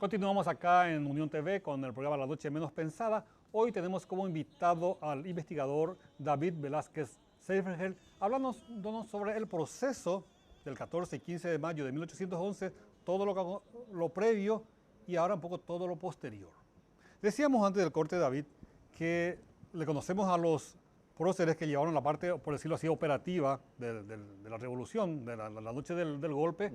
Continuamos acá en Unión TV con el programa La Noche Menos Pensada. Hoy tenemos como invitado al investigador David Velázquez Seyfergel, hablándonos sobre el proceso del 14 y 15 de mayo de 1811, todo lo previo y ahora un poco todo lo posterior. Decíamos antes del corte, David, que le conocemos a los próceres que llevaron la parte, por decirlo así, operativa de la revolución, de la noche del golpe,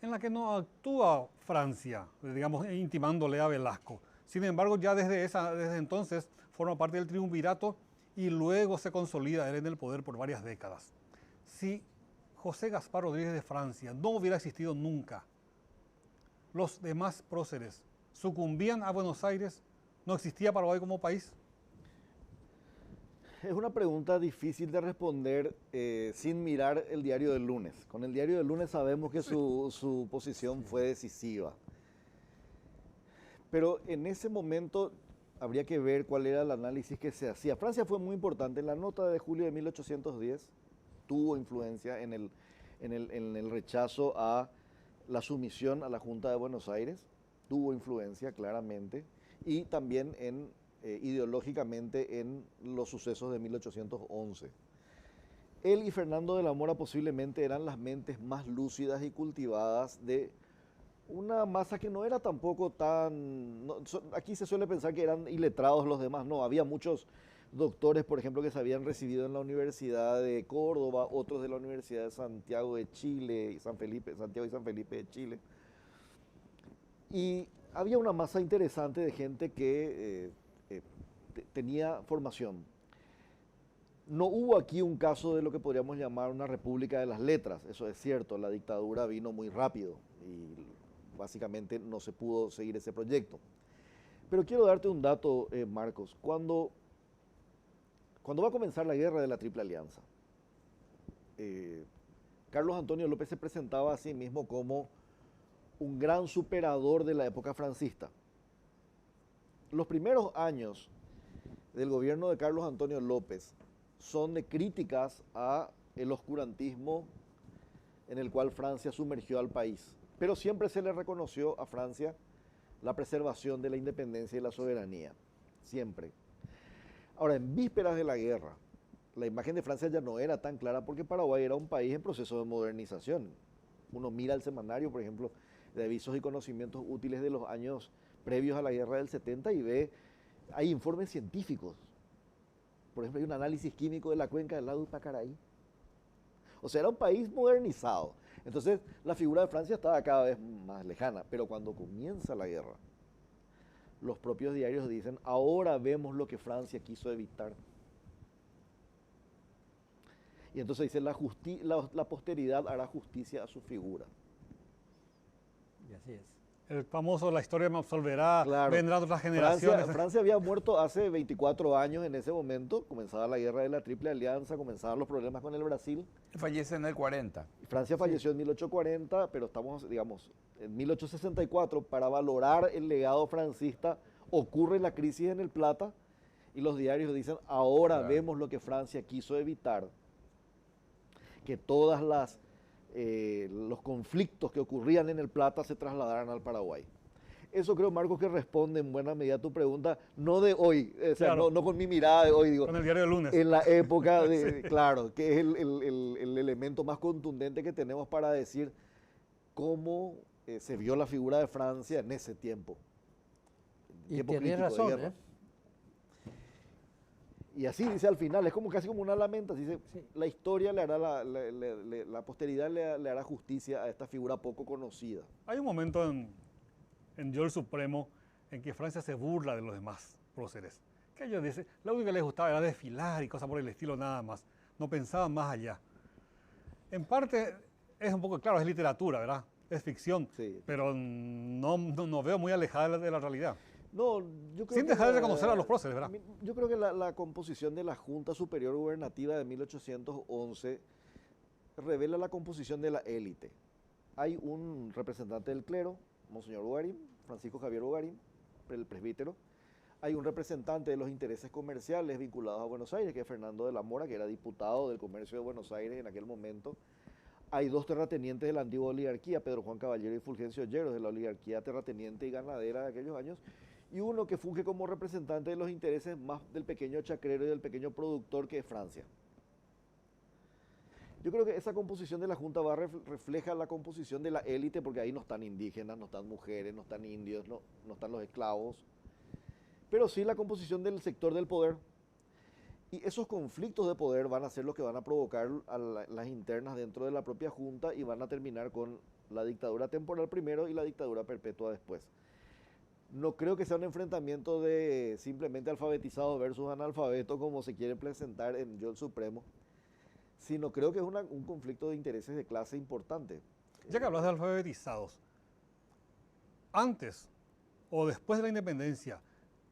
en la que no actúa Francia, digamos, intimándole a Velasco. Sin embargo, ya desde entonces forma parte del triunvirato y luego se consolida él en el poder por varias décadas. Si José Gaspar Rodríguez de Francia no hubiera existido nunca, los demás próceres sucumbían a Buenos Aires, ¿no existía Paraguay como país? Es una pregunta difícil de responder sin mirar el diario del lunes. Con el diario del lunes sabemos que su posición fue decisiva. Pero en ese momento habría que ver cuál era el análisis que se hacía. Francia fue muy importante. En la nota de julio de 1810 tuvo influencia en el rechazo a la sumisión a la Junta de Buenos Aires. Tuvo influencia claramente. Y también ideológicamente en los sucesos de 1811. Él y Fernando de la Mora posiblemente eran las mentes más lúcidas y cultivadas de una masa que no era tampoco tan... aquí se suele pensar que eran iletrados los demás, no, había muchos doctores, por ejemplo, que se habían recibido en la Universidad de Córdoba, otros de la Universidad de Santiago de Chile, Santiago y San Felipe de Chile. Y había una masa interesante de gente que tenía formación. No hubo aquí un caso de lo que podríamos llamar una república de las letras, eso es cierto, la dictadura vino muy rápido y básicamente no se pudo seguir ese proyecto. Pero quiero darte un dato, Marcos, cuando va a comenzar la guerra de la Triple Alianza, Carlos Antonio López se presentaba a sí mismo como un gran superador de la época francista. Los primeros años del gobierno de Carlos Antonio López son de críticas a el oscurantismo en el cual Francia sumergió al país. Pero siempre se le reconoció a Francia la preservación de la independencia y la soberanía. Siempre. Ahora, en vísperas de la guerra, la imagen de Francia ya no era tan clara porque Paraguay era un país en proceso de modernización. Uno mira el semanario, por ejemplo, de avisos y conocimientos útiles de los años previos a la guerra del 70 y ve, hay informes científicos. Por ejemplo, hay un análisis químico de la cuenca del lago Pacaraí. O sea, era un país modernizado. Entonces, la figura de Francia estaba cada vez más lejana. Pero cuando comienza la guerra, los propios diarios dicen, ahora vemos lo que Francia quiso evitar. Y entonces dice, la posteridad hará justicia a su figura. Y así es. El famoso, la historia me absolverá, Claro. vendrán otras generaciones. Francia había muerto hace 24 años en ese momento, comenzaba la guerra de la Triple Alianza, comenzaban los problemas con el Brasil. Fallece en el 40. Francia falleció en 1840, pero estamos, digamos, en 1864, para valorar el legado francista, ocurre la crisis en el Plata y los diarios dicen, ahora vemos lo que Francia quiso evitar, que todas los conflictos que ocurrían en el Plata se trasladaran al Paraguay. Eso creo, Marcos, que responde en buena medida a tu pregunta, no de hoy, o sea, Claro. no con mi mirada de hoy, digo. Con el diario del lunes. En la época de, Sí. claro, que es el elemento más contundente que tenemos para decir cómo se vio la figura de Francia en ese tiempo. Y Tiempo tenés crítico de razón, guerra. Y así dice al final, es como casi como una lamenta, dice, Sí. la historia le hará, la posteridad le hará justicia a esta figura poco conocida. Hay un momento en Yo el Supremo en que Francia se burla de los demás próceres. Que ellos dicen, lo único que les gustaba era desfilar y cosas por el estilo nada más. No pensaban más allá. En parte es un poco, claro, es literatura, ¿verdad? Es ficción, Sí. pero no veo muy alejada de la realidad. No, yo creo Sin que dejar de reconocer a los próceres, ¿verdad? Yo creo que la composición de la Junta Superior Gubernativa de 1811 revela la composición de la élite. Hay un representante del clero, Monseñor Bogarín, Francisco Javier Bogarín, el presbítero. Hay un representante de los intereses comerciales vinculados a Buenos Aires, que es Fernando de la Mora, que era diputado del comercio de Buenos Aires en aquel momento. Hay dos terratenientes de la antigua oligarquía, Pedro Juan Caballero y Fulgencio Olleros, de la oligarquía terrateniente y ganadera de aquellos años, y uno que funge como representante de los intereses más del pequeño chacrero y del pequeño productor, que es Francia. Yo creo que esa composición de la Junta va refleja la composición de la élite, porque ahí no están indígenas, no están mujeres, no están indios, no están los esclavos, pero sí la composición del sector del poder. Y esos conflictos de poder van a ser los que van a provocar las internas dentro de la propia Junta y van a terminar con la dictadura temporal primero y la dictadura perpetua después. No creo que sea un enfrentamiento de simplemente alfabetizados versus analfabetos como se quiere presentar en Yo el Supremo, sino creo que es un conflicto de intereses de clase importante. Ya que hablas de alfabetizados, antes o después de la independencia,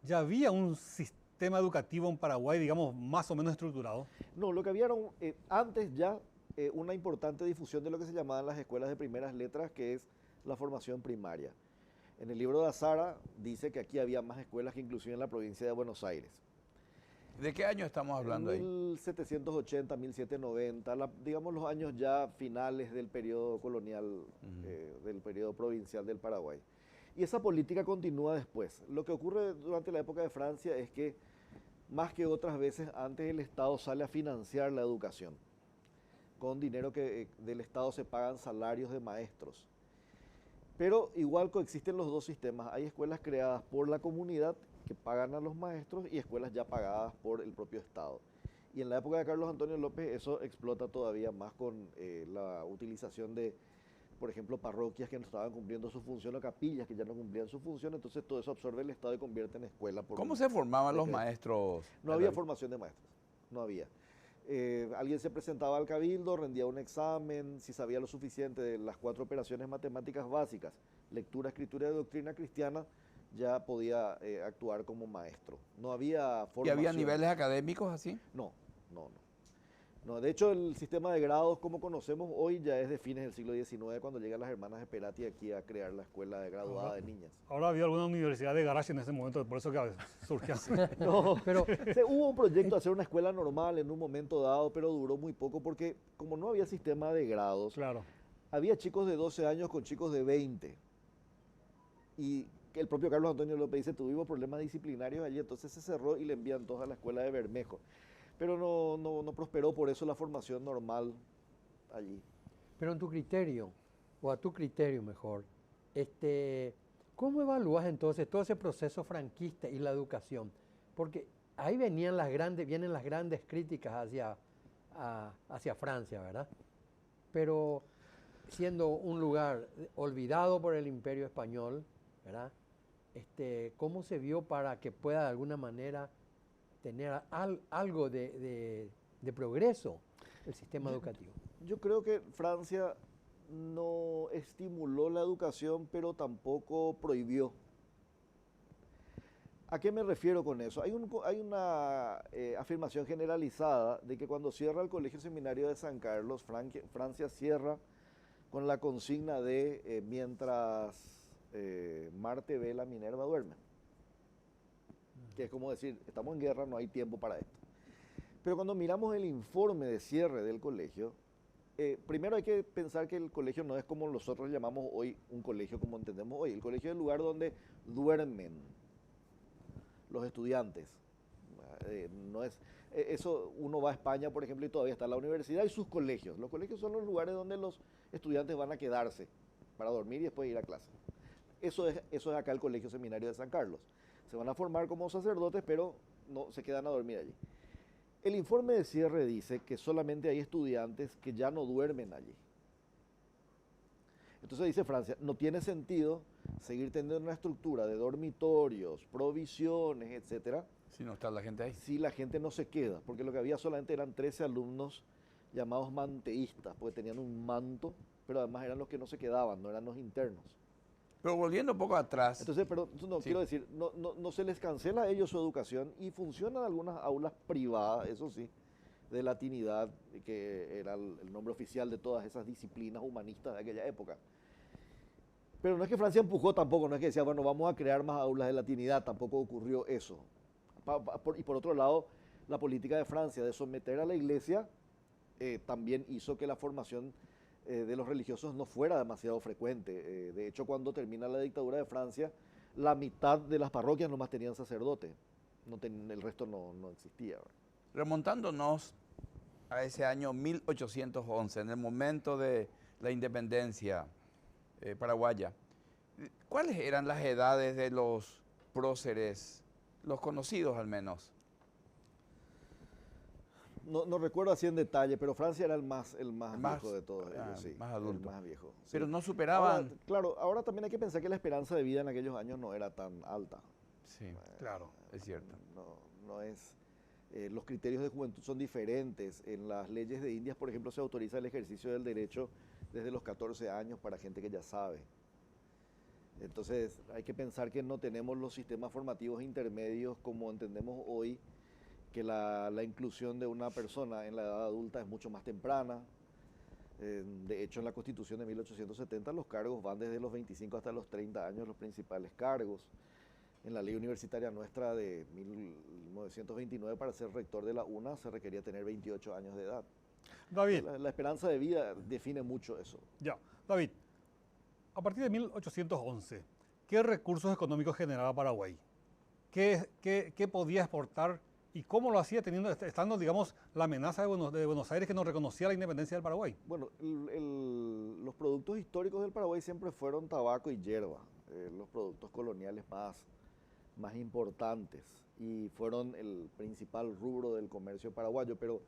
¿ya había un sistema educativo en Paraguay, digamos, más o menos estructurado? No, lo que había era antes ya una importante difusión de lo que se llamaban las escuelas de primeras letras, que es la formación primaria. En el libro de Azara dice que aquí había más escuelas que inclusive en la provincia de Buenos Aires. ¿De qué año estamos hablando ahí? 1780, 1790, digamos los años ya finales del periodo colonial, del periodo provincial del Paraguay. Y esa política continúa después. Lo que ocurre durante la época de Francia es que, más que otras veces, antes el Estado sale a financiar la educación. Con dinero que del Estado se pagan salarios de maestros. Pero igual coexisten los dos sistemas. Hay escuelas creadas por la comunidad que pagan a los maestros y escuelas ya pagadas por el propio Estado. Y en la época de Carlos Antonio López eso explota todavía más con la utilización de, por ejemplo, parroquias que no estaban cumpliendo su función o capillas que ya no cumplían su función, entonces todo eso absorbe el Estado y convierte en escuela. ¿Cómo se formaban los maestros? No había formación de maestros, no había. Alguien se presentaba al cabildo, rendía un examen, si sabía lo suficiente de las 4 operaciones matemáticas básicas, lectura, escritura y doctrina cristiana, ya podía actuar como maestro. No había formación. ¿Y había niveles académicos así? No, no, no. No, de hecho, el sistema de grados como conocemos hoy ya es de fines del siglo XIX, cuando llegan las hermanas Esperati aquí a crear la escuela de graduada de niñas. Ahora había alguna universidad de garage en ese momento, por eso que surgió así. No, pero hubo un proyecto de hacer una escuela normal en un momento dado, pero duró muy poco porque como no había sistema de grados, Claro. había chicos de 12 años con chicos de 20. Y el propio Carlos Antonio López dice, tuvimos problemas disciplinarios allí, entonces se cerró y le envían todos a la escuela de Bermejo. Pero no prosperó por eso la formación normal allí. Pero en tu criterio, o a tu criterio mejor, ¿cómo evalúas entonces todo ese proceso franquista y la educación? Porque ahí vienen las grandes críticas hacia Francia, ¿verdad? Pero siendo un lugar olvidado por el Imperio Español, ¿verdad? ¿Cómo se vio para que pueda de alguna manera tener algo de progreso el sistema educativo? Yo creo que Francia no estimuló la educación, pero tampoco prohibió. ¿A qué me refiero con eso? Hay una afirmación generalizada de que cuando cierra el Colegio Seminario de San Carlos, Francia cierra con la consigna de mientras Marte vela, Minerva duerme. Que es como decir, estamos en guerra, no hay tiempo para esto. Pero cuando miramos el informe de cierre del colegio, primero hay que pensar que el colegio no es como nosotros llamamos hoy un colegio como entendemos hoy. El colegio es el lugar donde duermen los estudiantes. No es, eso uno va a España, por ejemplo, y todavía está la universidad y sus colegios. Los colegios son los lugares donde los estudiantes van a quedarse para dormir y después ir a clase. Eso es acá el Colegio Seminario de San Carlos. Se van a formar como sacerdotes, pero no se quedan a dormir allí. El informe de cierre dice que solamente hay estudiantes que ya no duermen allí. Entonces dice Francia, no tiene sentido seguir teniendo una estructura de dormitorios, provisiones, etcétera, Si no está la gente ahí. si la gente no se queda, porque lo que había solamente eran 13 alumnos llamados manteístas, porque tenían un manto, pero además eran los que no se quedaban, no eran los internos. Pero volviendo un poco atrás. Entonces, pero no, Sí. quiero decir, no se les cancela a ellos su educación y funcionan algunas aulas privadas, eso sí, de latinidad, que era el nombre oficial de todas esas disciplinas humanistas de aquella época. Pero no es que Francia empujó tampoco, no es que decía, bueno, vamos a crear más aulas de latinidad, tampoco ocurrió eso. Y por otro lado, la política de Francia de someter a la iglesia también hizo que la formación de los religiosos no fuera demasiado frecuente. De hecho, cuando termina la dictadura de Francia, la mitad de las parroquias nomás tenían sacerdote, el resto no existía. ¿Verdad? Remontándonos a ese año 1811, en el momento de la independencia paraguaya, ¿cuáles eran las edades de los próceres, los conocidos al menos? No recuerdo así en detalle, pero Francia era el más viejo de todos ellos, sí. Más adulto. El más viejo. Sí. Pero no superaban... Ahora, claro, ahora también hay que pensar que la esperanza de vida en aquellos años no era tan alta. Sí, claro, es cierto. No es... los criterios de juventud son diferentes. En las leyes de Indias, por ejemplo, se autoriza el ejercicio del derecho desde los 14 años para gente que ya sabe. Entonces, hay que pensar que no tenemos los sistemas formativos intermedios como entendemos hoy, que la inclusión de una persona en la edad adulta es mucho más temprana. De hecho, en la Constitución de 1870 los cargos van desde los 25 hasta los 30 años, los principales cargos. En la ley universitaria nuestra de 1929, para ser rector de la UNA, se requería tener 28 años de edad. David. La esperanza de vida define mucho eso. Ya, David, a partir de 1811, ¿qué recursos económicos generaba Paraguay? ¿Qué podía exportar y cómo lo hacía estando, digamos, la amenaza de Buenos Aires que no reconocía la independencia del Paraguay? Bueno, los productos históricos del Paraguay siempre fueron tabaco y hierba, los productos coloniales más importantes, y fueron el principal rubro del comercio paraguayo, pero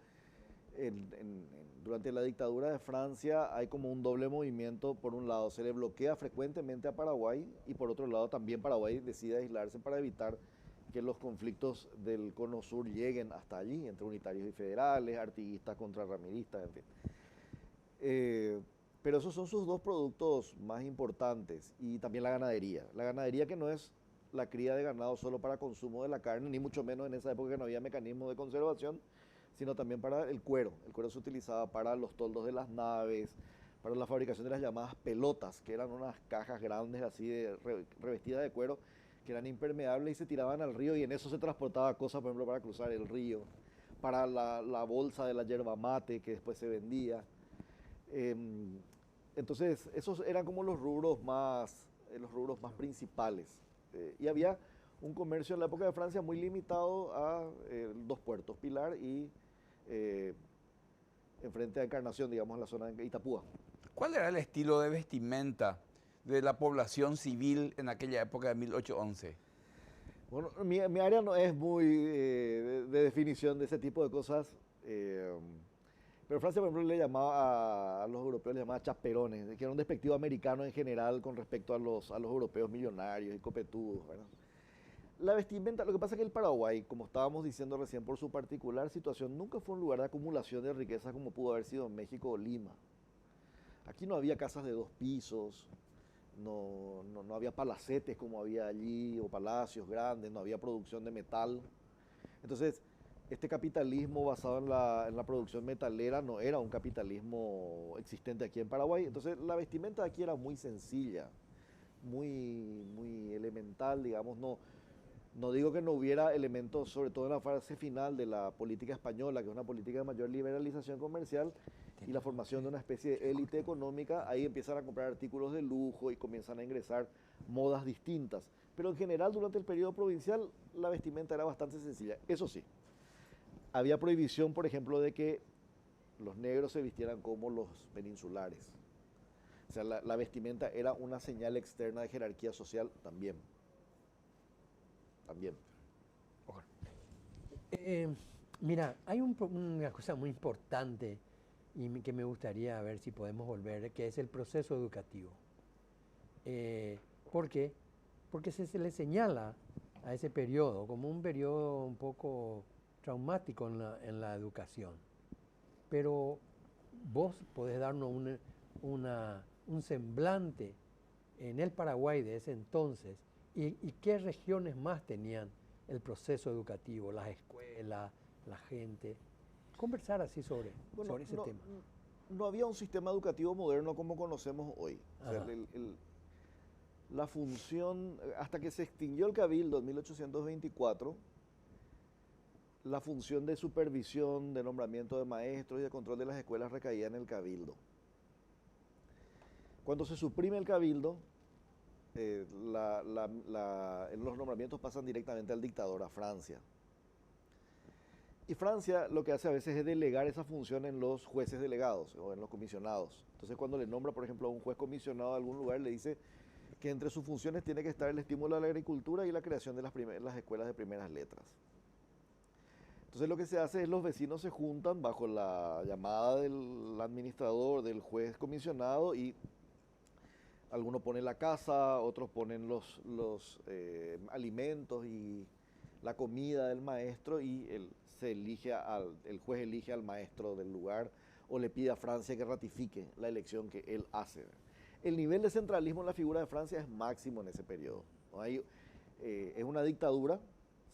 durante la dictadura de Francia hay como un doble movimiento. Por un lado se le bloquea frecuentemente a Paraguay y por otro lado también Paraguay decide aislarse para evitar que los conflictos del Cono Sur lleguen hasta allí, entre unitarios y federales, artiguistas contra ramiristas, en fin. Pero esos son sus dos productos más importantes, y también la ganadería. La ganadería, que no es la cría de ganado solo para consumo de la carne, ni mucho menos en esa época que no había mecanismos de conservación, sino también para el cuero. El cuero se utilizaba para los toldos de las naves, para la fabricación de las llamadas pelotas, que eran unas cajas grandes así revestidas de cuero, que eran impermeables y se tiraban al río, y en eso se transportaba cosas, por ejemplo, para cruzar el río, para la bolsa de la yerba mate que después se vendía. Entonces, esos eran como los rubros más principales. Y había un comercio en la época de Francia muy limitado a dos puertos, Pilar y enfrente a Encarnación, digamos, en la zona de Itapúa. ¿Cuál era el estilo de vestimenta de la población civil en aquella época de 1811? Bueno, mi área no es muy de definición de ese tipo de cosas, pero Francia, por ejemplo, le llamaba a los europeos, le llamaba chaperones, que era un despectivo americano en general con respecto a los europeos millonarios y copetudos, ¿verdad? La vestimenta, lo que pasa es que el Paraguay, como estábamos diciendo recién, por su particular situación, nunca fue un lugar de acumulación de riqueza como pudo haber sido en México o Lima. Aquí no había casas de 2 pisos, no había palacetes como había allí, o palacios grandes, no había producción de metal. Entonces, este capitalismo basado en la producción metalera no era un capitalismo existente aquí en Paraguay. Entonces, la vestimenta de aquí era muy sencilla, muy elemental, digamos. No digo que no hubiera elementos, sobre todo en la fase final de la política española, que es una política de mayor liberalización comercial y la formación de una especie de élite económica. Ahí empiezan a comprar artículos de lujo y comienzan a ingresar modas distintas. Pero en general, durante el periodo provincial, la vestimenta era bastante sencilla. Eso sí, había prohibición, por ejemplo, de que los negros se vistieran como los peninsulares. O sea, la vestimenta era una señal externa de jerarquía social también. Mira, hay una cosa muy importante y que me gustaría ver si podemos volver, que es el proceso educativo. ¿Por qué? Porque se le señala a ese periodo como un periodo un poco traumático en la educación. Pero vos podés darnos un semblante en el Paraguay de ese entonces y qué regiones más tenían el proceso educativo, las escuelas, la gente. Conversar así sobre ese tema. No había un sistema educativo moderno como conocemos hoy. O sea, la función, hasta que se extinguió el Cabildo en 1824, la función de supervisión, de nombramiento de maestros y de control de las escuelas recaía en el Cabildo. Cuando se suprime el cabildo, los nombramientos pasan directamente al dictador, a Francia. Y Francia lo que hace a veces es delegar esa función en los jueces delegados o en los comisionados. Entonces cuando le nombra, por ejemplo, a un juez comisionado de algún lugar, le dice que entre sus funciones tiene que estar el estímulo a la agricultura y la creación de las escuelas de primeras letras. Entonces lo que se hace es los vecinos se juntan bajo la llamada del administrador, del juez comisionado, y algunos ponen la casa, otros ponen los alimentos y la comida del maestro, y el juez elige al maestro del lugar o le pide a Francia que ratifique la elección que él hace. El nivel de centralismo en la figura de Francia es máximo en ese periodo. ¿No? Es una dictadura,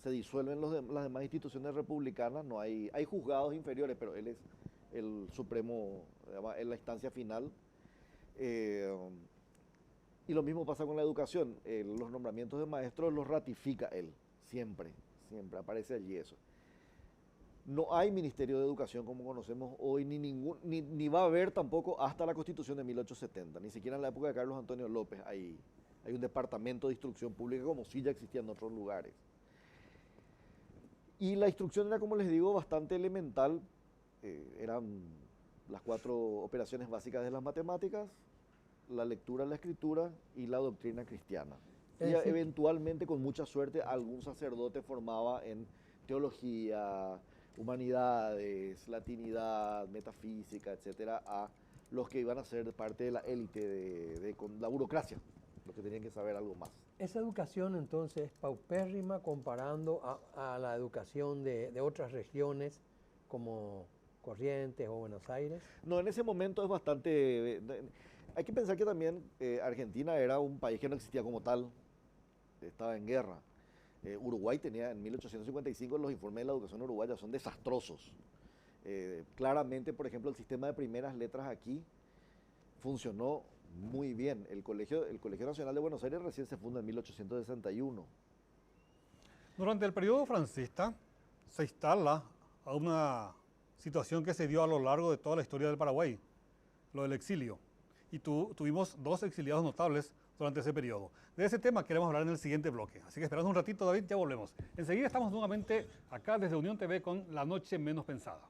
se disuelven las demás instituciones republicanas, no hay juzgados inferiores, pero él es el supremo, es la instancia final. Y lo mismo pasa con la educación. Los nombramientos de maestros los ratifica él, siempre aparece allí eso. No hay Ministerio de Educación como conocemos hoy, ni va a haber tampoco hasta la Constitución de 1870, ni siquiera en la época de Carlos Antonio López hay un departamento de instrucción pública como sí ya existía en otros lugares. Y la instrucción era, como les digo, bastante elemental. Eran las 4 operaciones básicas de las matemáticas, la lectura, la escritura y la doctrina cristiana. Y eventualmente, con mucha suerte, algún sacerdote formaba en teología, humanidades, latinidad, metafísica, etcétera, a los que iban a ser parte de la élite de la burocracia, los que tenían que saber algo más. Esa educación entonces es paupérrima comparando a la educación de otras regiones como Corrientes o Buenos Aires. No, en ese momento es bastante... hay que pensar que también Argentina era un país que no existía como tal, estaba en guerra. Uruguay tenía en 1855, los informes de la educación uruguaya son desastrosos. Claramente, por ejemplo, el sistema de primeras letras aquí funcionó muy bien. El Colegio Nacional de Buenos Aires recién se funda en 1861. Durante el periodo francista se instala a una situación que se dio a lo largo de toda la historia del Paraguay, lo del exilio. Y tuvimos 2 exiliados notables durante ese periodo. De ese tema queremos hablar en el siguiente bloque. Así que esperamos un ratito, David, ya volvemos. Enseguida estamos nuevamente acá desde Unión TV con La Noche Menos Pensada.